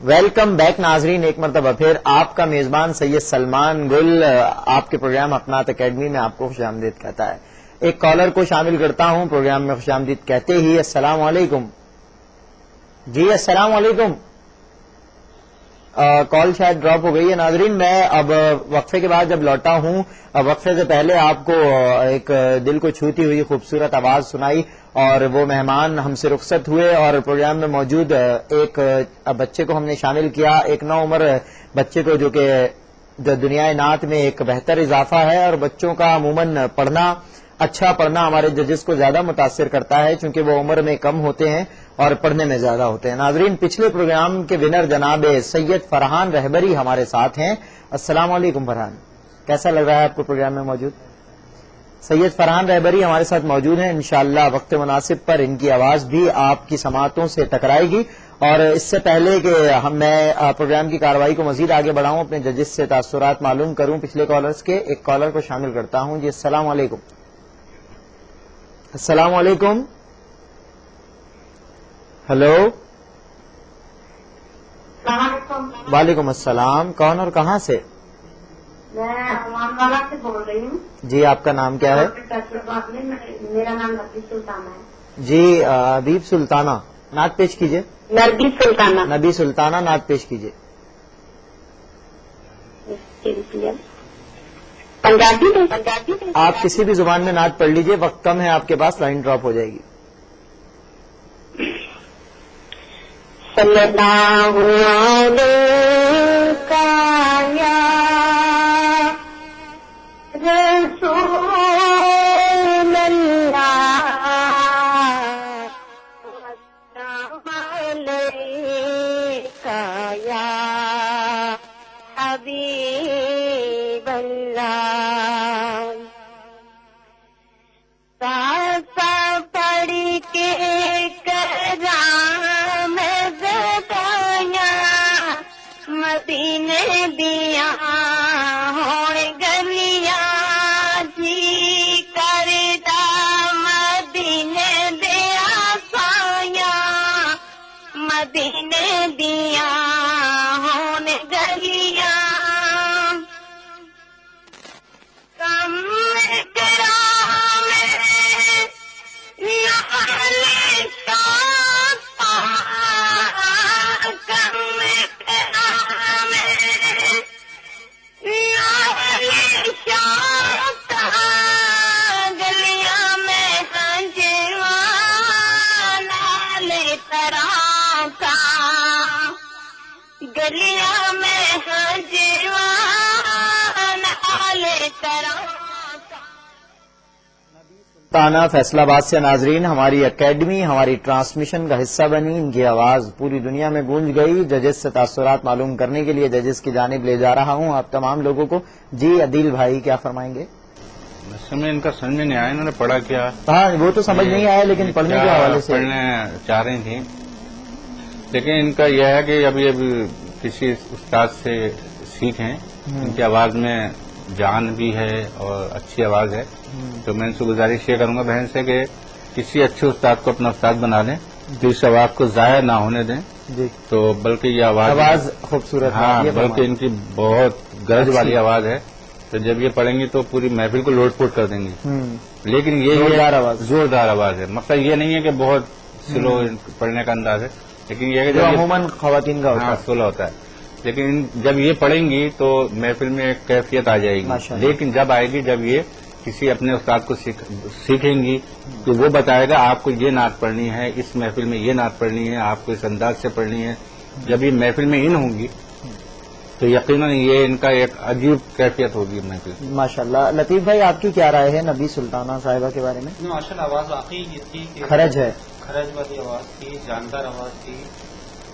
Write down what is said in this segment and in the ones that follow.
Welcome back ناظرین، ایک مرتبہ پھر آپ کا میزبان سید سلمان گل آپ کے پروگرام حقنات اکیڈمی میں آپ کو خوش آمدید کہتا ہے۔ ایک کالر کو شامل کرتا ہوں پروگرام میں خوش آمدید کہتے ہی۔ السلام علیکم جی، السلام علیکم۔ کال شاید ڈراپ ہو گئی ہے ناظرین۔ میں اب وقفے کے بعد جب لوٹا ہوں، وقفے سے پہلے آپ کو ایک دل کو چھوتی ہوئی خوبصورت آواز سنائی اور وہ مہمان ہم سے رخصت ہوئے اور پروگرام میں موجود ایک بچے کو ہم نے شامل کیا، ایک نو عمر بچے کو، جو کہ دنیا نعت میں ایک بہتر اضافہ ہے۔ اور بچوں کا عموماً پڑھنا، اچھا پڑھنا ہمارے ججز کو زیادہ متاثر کرتا ہے، چونکہ وہ عمر میں کم ہوتے ہیں اور پڑھنے میں زیادہ ہوتے ہیں۔ ناظرین، پچھلے پروگرام کے ونر جناب سید فرحان رہبری ہمارے ساتھ ہیں۔ السلام علیکم فرحان، کیسا لگ رہا ہے آپ کو پروگرام میں موجود؟ سید فرحان رہبری ہمارے ساتھ موجود ہیں، انشاءاللہ وقت مناسب پر ان کی آواز بھی آپ کی سماعتوں سے ٹکرائے گی۔ اور اس سے پہلے کہ میں پروگرام کی کارروائی کو مزید آگے بڑھاؤں، اپنے ججز سے تاثرات معلوم کروں پچھلے کالرز کے، ایک کالر کو شامل کرتا ہوں جی۔ السلام علیکم۔ السلام علیکم، ہلو۔ وعلیکم السلام، کون اور کہاں سے؟ میں عمان والا سے بول رہی ہوں جی، آپ کا نام کیا ہے؟ میرا نام نبی سلطانہ ہے جی، حبیب سلطانہ، نعت پیش کیجئے۔ نبی سلطانہ نبی سلطانہ، نعت پیش کیجئے۔ پنجابی میں آپ کسی بھی زبان میں نعت پڑھ لیجئے، وقت کم ہے آپ کے پاس، لائن ڈراپ ہو جائے گی۔ صلی اللہ علیہ یا رسول اللہ، یا حبیب اللہ، ساسا پڑھ کے کرام زدایا مدینے دیا ہون گلیاں جی کردا مدینے دیا سایا مدینے دیا ہون گلیاں کم کرام یا علی شاہ کم کرام یا علی شاہ گلیاں میں ہنجوان لال طرح کا گلیاں میں ہنجوان لال طرح تانا فیصل آباد سے ناظرین ہماری اکیڈمی ہماری ٹرانسمیشن کا حصہ بنی، ان کی آواز پوری دنیا میں گونج گئی۔ ججز سے تاثرات معلوم کرنے کے لیے ججز کی جانب لے جا رہا ہوں آپ تمام لوگوں کو۔ جی عدیل بھائی، کیا فرمائیں گے؟ ان کا سمجھ میں نہیں آیا، انہوں نے پڑھا کیا؟ ہاں، وہ تو سمجھ نہیں آیا، لیکن پڑھنے کے حوالے سے پڑھنے چاہ رہی تھیں، لیکن ان کا یہ ہے کہ ابھی کسی استاد سے سیکھیں، ان کی آواز میں جان بھی ہے اور اچھی آواز ہے، تو میں ان سے گزارش یہ کروں گا بہن سے کہ کسی اچھے استاد کو اپنا استاد بنا لیں، تو اس آواز کو ضائع نہ ہونے دیں۔ جی، تو بلکہ یہ آواز خوبصورت، ہاں، بلکہ ان کی بہت گرج والی آواز ہے، تو جب یہ پڑھیں گی تو پوری محفل کو لوٹ پوٹ کر دیں گی۔ لیکن یہ زوردار آواز ہے، مسئلہ یہ نہیں ہے کہ بہت سلو پڑھنے کا انداز ہے، لیکن یہ ہے کہ عموماً خواتین کا سلو ہوتا ہے، لیکن جب یہ پڑھیں گی تو محفل میں ایک کیفیت آ جائے گی۔ لیکن جب آئے گی جب یہ کسی اپنے استاد کو سیکھیں گی تو وہ بتائے گا آپ کو یہ نعت پڑھنی ہے، اس محفل میں یہ نعت پڑھنی ہے، آپ کو اس انداز سے پڑھنی ہے۔ جب یہ محفل میں ان ہوں گی تو یقیناً یہ ان کا ایک عجیب کیفیت ہوگی محفل۔ ماشاءاللہ۔ لطیف بھائی، آپ کی کیا رائے ہے نبی سلطانہ صاحبہ کے بارے میں؟ ماشاءاللہ، آواز واقعی یہ تھی کہ خرج ہے، خرج والی آواز تھی، جاندار آواز تھی،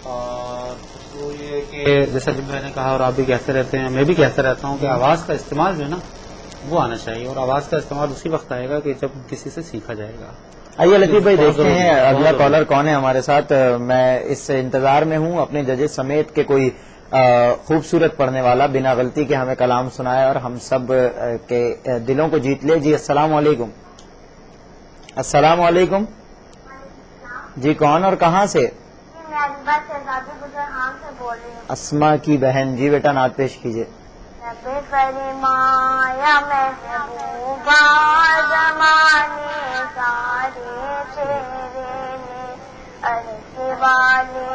اور خوشبو یہ کہ جیسا کہ میں نے کہا اور آپ بھی کہتے رہتے ہیں، میں بھی کہتا رہتا ہوں کہ آواز کا استعمال جو ہے نا وہ آنا چاہیے، اور آواز کا استعمال اسی وقت آئے گا کہ جب کسی سے سیکھا جائے گا۔ آئیے لطیف بھائی دیکھتے ہیں اگلا کالر کون ہے ہمارے ساتھ۔ میں اس انتظار میں ہوں اپنے ججز سمیت کہ کوئی خوبصورت پڑھنے والا بنا غلطی کے ہمیں کلام سنائے اور ہم سب کے دلوں کو جیت لے۔ جی السلام علیکم۔ السلام علیکم جی، کون اور کہاں سے؟ میں بول رہی ہوں. اسما کی بہن. جی بیٹا نعت پیش کیجیے. رب فرمایا محبوبہ زمانے سارے تیرے میں، عرش والے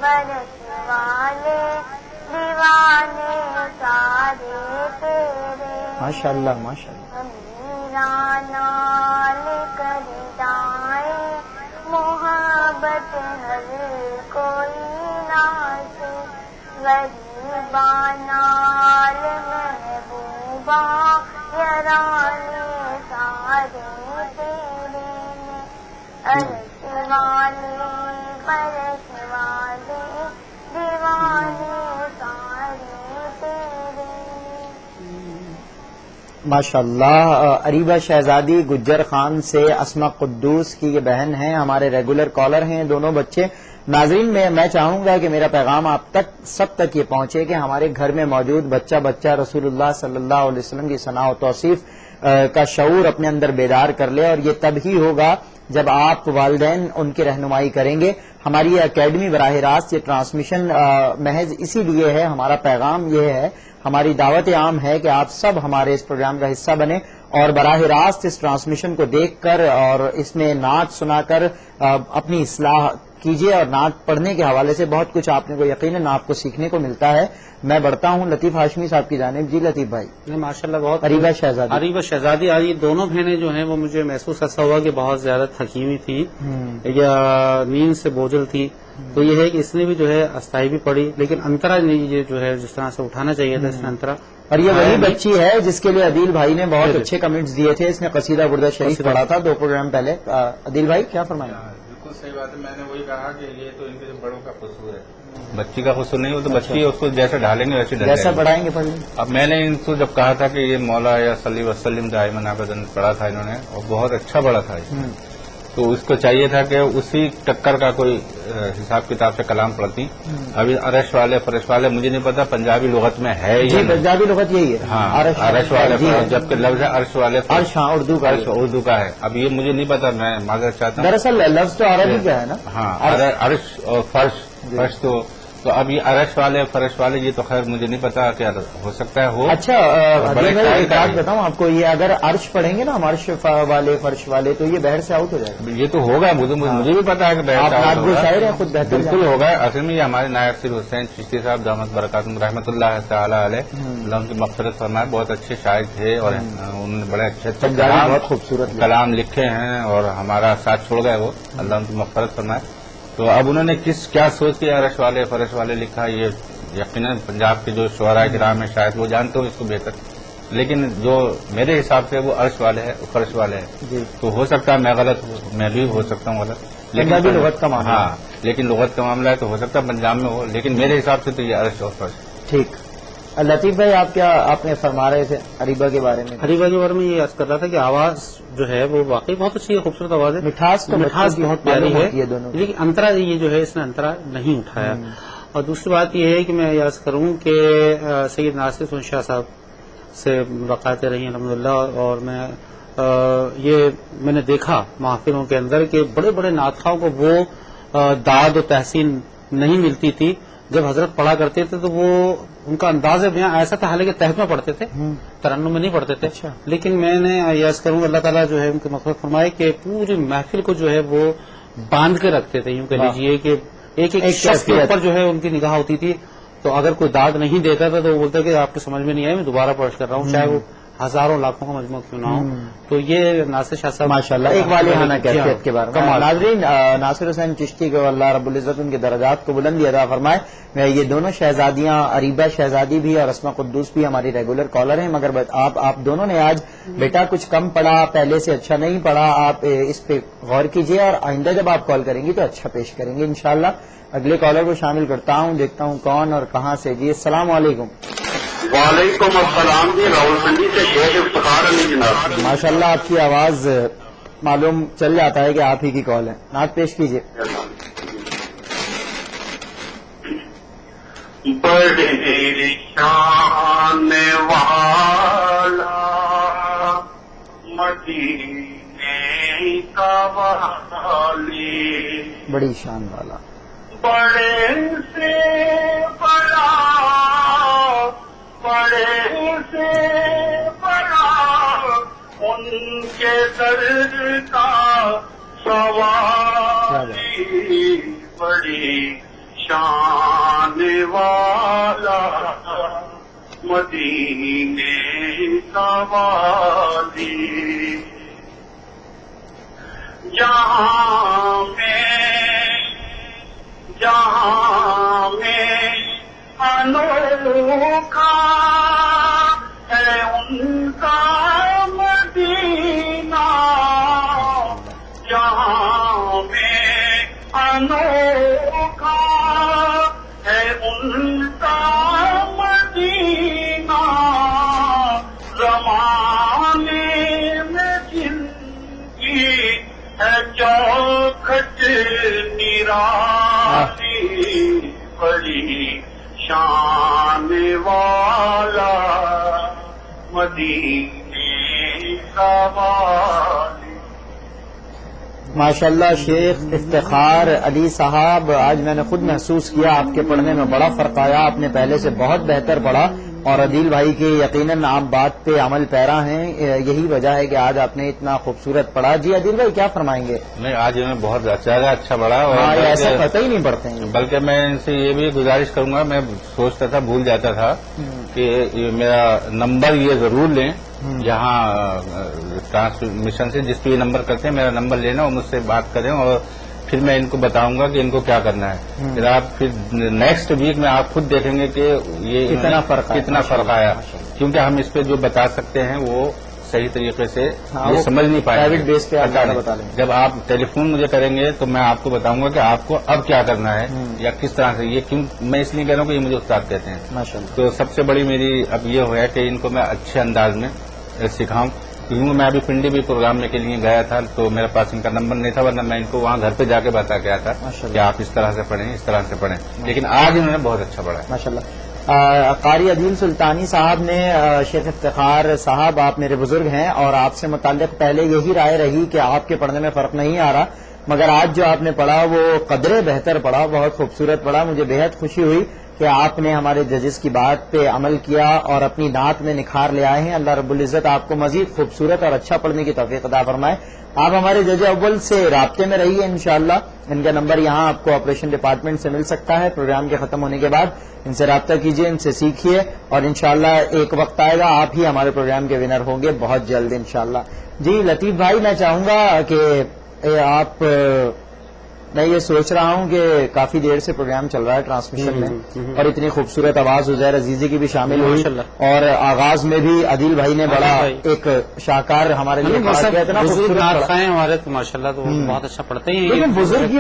فرش والے دیوانے سارے تیرے. ماشاء اللہ ماشاء اللہ. نال کر جائے محبت ہر کوئی ناچے، غریباں نال محبوبہ یارانے سارے تیرے میں، عرش والے فرش والے دیوانے سارے تیرے میں. ماشاء اللہ. اریبہ شہزادی گجر خان سے اسما قدوس کی یہ بہن ہیں، ہمارے ریگولر کالر ہیں دونوں بچے. ناظرین میں چاہوں گا کہ میرا پیغام آپ تک سب تک یہ پہنچے کہ ہمارے گھر میں موجود بچہ رسول اللہ صلی اللہ علیہ وسلم کی ثنا و توصیف کا شعور اپنے اندر بیدار کر لے، اور یہ تب ہی ہوگا جب آپ والدین ان کی رہنمائی کریں گے. ہماری یہ اکیڈمی براہ راست یہ ٹرانسمیشن محض اسی لیے ہے، ہمارا پیغام یہ ہے، ہماری دعوت عام ہے کہ آپ سب ہمارے اس پروگرام کا حصہ بنیں اور براہ راست اس ٹرانسمیشن کو دیکھ کر اور اس میں نعت سنا کر اپنی اصلاح کیجیے. اور نعت پڑھنے کے حوالے سے بہت کچھ آپ نے کو یقیناً آپ کو سیکھنے کو ملتا ہے. میں بڑھتا ہوں لطیف ہاشمی صاحب کی جانب. جی لطیف بھائی. ماشاء اللہ بہت. اریبہ شہزادی. اریبہ شہزادی آج یہ دونوں بہنیں جو ہیں وہ مجھے محسوس ایسا ہوا کہ بہت زیادہ تھکی ہوئی تھی یا نیند سے بوجھل تھی. تو یہ ہے کہ اس نے بھی جو ہے استائی بھی پڑھی، لیکن انترا نے یہ جو ہے جس طرح سے اٹھانا چاہیے تھا اس نے انترا. اور یہ وہی بچی ہے جس کے لیے عدیل بھائی نے بہت اچھے کمنٹس دیے تھے. اس نے قصیدہ بردہ شریف پڑھا تھا 2 پروگرام پہلے. عدیل بھائی کیا فرمائیں؟ بالکل صحیح بات ہے. میں نے وہی کہا کہ یہ تو ان کے بڑوں کا قصور ہے، بچی کا قصور نہیں. وہ تو بچی ہے، اس کو جیسے ڈھالیں گے ویسے جیسا پڑھائیں گے پڑھ لیں. اب میں نے ان کو جب کہا تھا کہ یہ مولا یا صلی وسلم دائما ابدا پڑھا تھا انہوں نے، اور بہت اچھا پڑھا تھا. تو اس کو چاہیے تھا کہ اسی ٹکر کا کوئی حساب کتاب سے کلام پڑھتی. ابھی عرش والے فرش والے مجھے نہیں پتا پنجابی لغت میں ہے جی پنجابی لغت یہی ہے. ہاں عرش والے جبکہ لفظ ہے عرش والے عرش. ہاں اردو کا ہے. اب یہ مجھے نہیں پتا، میں معذرت چاہتا ہوں. دراصل لفظ تو عربی کا ہے نا. ہاں عرش اور فرش تو اب یہ عرش والے فرش والے یہ تو خیر مجھے نہیں پتا کیا ہو سکتا ہے ہو. اچھا ایک بات بتاؤں آپ کو، یہ اگر عرش پڑھیں گے نا عرش والے فرش والے تو یہ بحر سے آؤٹ ہو جائے گا. یہ تو ہوگا، مجھے بھی پتا ہے کہ بحر سے آؤٹ ہوگا. شاعر ہیں خود بہتر بالکل ہوگا. اصل میں یہ ہمارے نائب سیر حسین چشتی صاحب دامت برکاتہم رحمۃ اللہ تعالیٰ علیہ اللہ ان کی مغفرت فرمائے، بہت اچھے شاعر تھے اور انہوں نے بڑے اچھے بہت خوبصورت کلام لکھے ہیں اور ہمارا ساتھ چھوڑ گئے وہ، اللہ ان کی مغفرت فرمائے. تو اب انہوں نے کیا سوچ کے عرش والے فرش والے لکھا، یہ یقیناً پنجاب کے جو شعراء کرام ہیں شاید وہ جانتے ہو اس کو بہتر، لیکن جو میرے حساب سے وہ عرش والے ہے فرش والے ہیں. تو ہو سکتا ہے میں غلط ہوں، میں بھی ہو سکتا ہوں غلط، لیکن لغت کا معاملہ. ہاں لیکن لغت کا معاملہ ہے تو ہو سکتا ہے پنجاب میں ہو، لیکن میرے حساب سے تو یہ عرش اور فرش. ٹھیک. لطیف بھائی آپ نے فرما رہے تھے اریبہ کے بارے میں. اریبہ کے بارے میں یہ عرض کر رہا تھا کہ آواز جو ہے وہ واقعی بہت اچھی ہے، خوبصورت آواز ہے، مٹھاس بہت پیاری ہے، لیکن انترا یہ جو ہے اس نے انترا نہیں اٹھایا. اور دوسری بات یہ ہے کہ میں یہ عرض کروں کہ سید ناصر حسین شاہ صاحب سے ملاقاتیں رہی الحمدللہ، اور میں نے دیکھا محفلوں کے اندر کہ بڑے بڑے نعت خواہوں کو وہ داد و تحسین نہیں ملتی تھی. جب حضرت پڑھا کرتے تھے تو وہ ان کا انداز بیاں ایسا تھا، حالانکہ تحت میں پڑھتے تھے، ترنم میں نہیں پڑھتے تھے. لیکن میں نے یاد کروں اللہ تعالیٰ جو ہے ان کی مغفرت فرمائے کہ پوری محفل کو جو ہے وہ باندھ کے رکھتے تھے. یوں کہہ لیجیے کہ ایک شخص کے اوپر جو ہے ان کی نگاہ ہوتی تھی. تو اگر کوئی داد نہیں دیتا تھا تو وہ بولتا کہ آپ کو سمجھ میں نہیں آیا، میں دوبارہ پڑھ کر رہا ہوں، چاہے وہ ہزاروں لاکھوں کا مجموعہ کیوں نہ ہو. تو یہ ناصر شاہ صاحب ماشاءاللہ ایک والہانہ کیفیت کے بارے میں. ناظرین ناصر حسین چشتی کو اللہ رب العزت ان کے درجات کو بلندی عطا فرمائے. یہ دونوں شہزادیاں اریبہ شہزادی بھی اور اسما قدوس بھی ہماری ریگولر کالر ہیں، مگر آپ دونوں نے آج بیٹا کچھ کم پڑھا، پہلے سے اچھا نہیں پڑھا. آپ اس پہ غور کیجیے اور آئندہ جب آپ کال کریں گی تو اچھا پیش کریں گے انشاءاللہ. اگلے کالر کو شامل کرتا ہوں، دیکھتا ہوں کون اور کہاں سے. جی السلام علیکم. وعلیکم السلام جی، راولپنڈی سے شیخ افتخار علی جناب. ماشاءاللہ آپ کی آواز معلوم چل جاتا ہے کہ آپ ہی کی کال ہے. نعت پیش کیجیے. بڑے شان والا مدینے کا والی، بڑی شان والا بڑے سے بڑی شان والا مدینے کا والی جہاں میں انوکھا ہے ان کا مدینہ جہاں میں انوکھا ہے ان کا مدینہ زمانے میں جن کی ہے چوکھٹ نرالی بڑی شان والا مدینے کا والی ماشاءاللہ شیخ افتخار علی صاحب، آج میں نے خود محسوس کیا آپ کے پڑھنے میں بڑا فرق آیا، آپ نے پہلے سے بہت بہتر پڑھا، اور عدیل بھائی کے یقیناً آپ بات پہ عمل پیرا ہیں، یہی وجہ ہے کہ آج آپ نے اتنا خوبصورت پڑھا۔ جی عدیل بھائی کیا فرمائیں گے؟ نہیں، آج میں بہت اچھا پڑھا، اور ایسا پتہ ہی نہیں پڑتے ہیں، بلکہ میں ان سے یہ بھی گزارش کروں گا، میں سوچتا تھا بھول جاتا تھا کہ میرا نمبر یہ ضرور لیں، جہاں ٹرانسمیشن سے جس پہ یہ نمبر کرتے ہیں میرا نمبر لینا اور مجھ سے بات کریں، اور پھر میں ان کو بتاؤں گا کہ ان کو کیا کرنا ہے۔ پھر آپ نیکسٹ ویک میں آپ خود دیکھیں گے کہ یہ کتنا فرق آیا، کیونکہ ہم اس پہ جو بتا سکتے ہیں وہ صحیح طریقے سے یہ سمجھ نہیں پائے، پرائیویٹ بیس پہ بتا لیں۔ جب آپ ٹیلی فون مجھے کریں گے تو میں آپ کو بتاؤں گا کہ آپ کو اب کیا کرنا ہے یا کس طرح سے، یہ کیوں میں اس لیے کہہ رہا ہوں کہ یہ مجھے استاد کہتے ہیں، تو سب سے بڑی میری اب یہ ہوا ہے کہ ان کو میں اچھے انداز میں سکھاؤں، کیونکہ میں ابھی پنڈی بھی پروگرام کے لیے گیا تھا تو میرے پاس ان کا نمبر نہیں تھا، ورنہ میں ان کو وہاں گھر پہ جا کے بتا گیا تھا کہ آپ اس طرح سے پڑھیں، اس طرح سے پڑھیں، لیکن آج انہوں نے بہت اچھا پڑھا ماشاء اللہ۔ قاری عدیل سلطانی صاحب نے شیخ افتخار صاحب آپ میرے بزرگ ہیں اور آپ سے متعلق پہلے یہی رائے رہی کہ آپ کے پڑھنے میں فرق نہیں آ رہا، مگر آج جو آپ نے پڑھا وہ قدرے بہتر پڑھا، بہت خوبصورت پڑھا، مجھے بےحد خوشی ہوئی کہ آپ نے ہمارے ججز کی بات پہ عمل کیا اور اپنی نعت میں نکھار لے آئے ہیں۔ اللہ رب العزت آپ کو مزید خوبصورت اور اچھا پڑھنے کی توفیق عطا فرمائے۔ آپ ہمارے جج اول سے رابطے میں رہیے انشاءاللہ، ان کا نمبر یہاں آپ کو آپریشن ڈپارٹمنٹ سے مل سکتا ہے، پروگرام کے ختم ہونے کے بعد ان سے رابطہ کیجیے، ان سے سیکھیے، اور انشاءاللہ ایک وقت آئے گا آپ ہی ہمارے پروگرام کے ونر ہوں گے بہت جلد انشاءاللہ۔ جی لطیف بھائی میں چاہوں گا کہ آپ، میں یہ سوچ رہا ہوں کہ کافی دیر سے پروگرام چل رہا ہے ٹرانسمیشن میں، اور اتنی خوبصورت آواز عزیر عزیزی کی بھی شامل ہوئی، اور آغاز میں بھی عدیل بھائی نے بڑا ایک شاہکار ہمارے لیے اتنا خوبصورت ہمارے تو ماشاء اللہ تو بہت اچھا پڑھتے ہیں، لیکن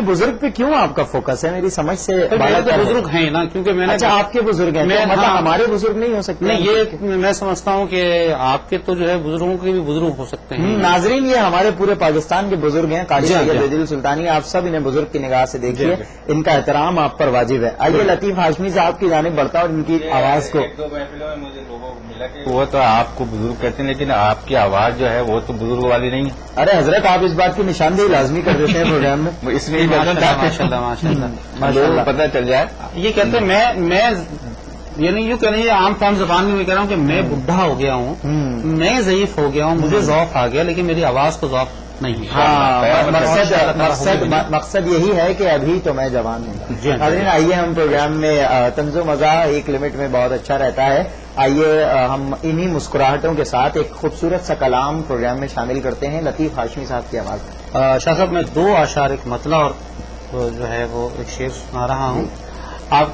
بزرگ پہ کیوں آپ کا فوکس ہے؟ میری سمجھ سے بزرگ ہیں نا، کیونکہ میں نے آپ کے بزرگ ہیں، ہمارے بزرگ نہیں ہو سکتے؟ نہیں، یہ میں سمجھتا ہوں کہ آپ کے تو جو ہے بزرگوں کے بھی بزرگ ہو سکتے ہیں۔ ناظرین یہ ہمارے پورے پاکستان کے بزرگ ہیں، قاری عدیل سلطانی، آپ سب انہیں بزرگ کی نگاہ سے دیکھیے، ان کا احترام آپ پر واجب ہے۔ آئیے لطیف ہاشمی صاحب کی جانب بڑھتا اور ان کی آواز کو، ایک دو محفلوں میں مجھے لوگوں کو ملا کہ وہ تو آپ کو بزرگ کہتے ہیں، لیکن آپ کی آواز جو ہے وہ تو بزرگ والی نہیں ہے۔ ارے حضرت آپ اس بات کی نشاندہی لازمی کر دیتے ہیں پروگرام میں، اس لیے پتہ چل جائے۔ یہ کہتے ہیں میں یعنی یوں کہہ رہے ہیں، عام فارم زبان میں کہہ رہا ہوں کہ میں بڈھا ہو گیا ہوں، میں ضعیف ہو گیا ہوں، مجھے ذوق آ گیا، لیکن میری آواز کو ذوق نہیں۔ مقصد یہی ہے کہ ابھی تو میں جوان ہوں۔ حاضرین آئیے ہم پروگرام میں طنز و مزاح ایک لمٹ میں بہت اچھا رہتا ہے، آئیے ہم انہی مسکراہٹوں کے ساتھ ایک خوبصورت سا کلام پروگرام میں شامل کرتے ہیں لطیف ہاشمی صاحب کی آواز میں۔ شاہ صاحب میں 2 اشعار، ایک مطلع اور جو ہے وہ ایک شعر سنا رہا ہوں آپ